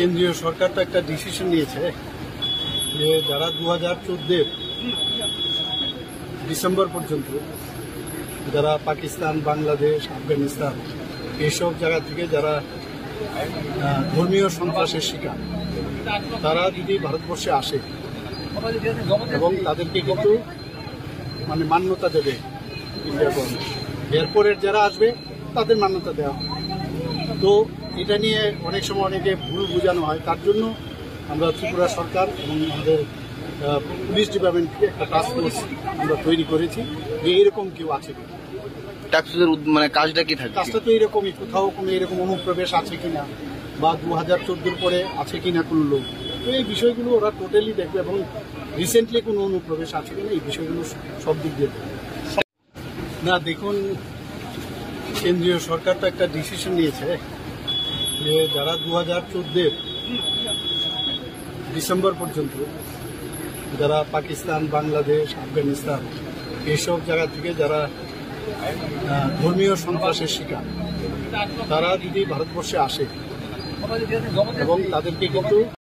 কেন্দ্রীয় সরকার তো একটা ডিসিশন নিয়েছে যে যারা 2014 ডিসেম্বর পর্যন্ত যারা পাকিস্তান, বাংলাদেশ, আফগানিস্তান এইসব জায়গা থেকে যারা ধর্মীয় সন্ত্রাসের শিকার, তারা যদি ভারতবর্ষে আসে এবং তাদেরকে কিন্তু মান্যতা দেবে ইন্ডিয়া গভর্নমেন্ট। এরপরের যারা আসবে তাদের মান্যতা দেওয়া হবে। তো এটা নিয়ে অনেক সময় অনেকে ভুল বোঝানো হয়, তার জন্য আমরা ত্রিপুরা সরকার এবং আমাদের পুলিশ ডিপার্টমেন্ট থেকে একটা টাস্ক ফোর্স আমরা তৈরি করেছি যে এরকম কেউ আছে কিনা। কাজটা কি থাকে? কাজটা তো এরকমই, কোথাও কোনো এরকম অনুপ্রবেশ আছে কিনা বা 2014 পরে আছে কিনা কোনো লোক, তো এই বিষয়গুলো ওরা টোটালি দেখবে এবং রিসেন্টলি কোনো অনুপ্রবেশ আছে কিনা এই বিষয়গুলো সব দিক দিয়ে দেখবে। না দেখুন, কেন্দ্রীয় সরকার তো একটা ডিসিশন নিয়েছে যে যারা 2014 ডিসেম্বর পর্যন্ত যারা পাকিস্তান, বাংলাদেশ, আফগানিস্তান এইসব জায়গা থেকে যারা ধর্মীয় সন্ত্রাসের শিকার, তারা যদি ভারতবর্ষে আসে এবং তাদেরকে কিন্তু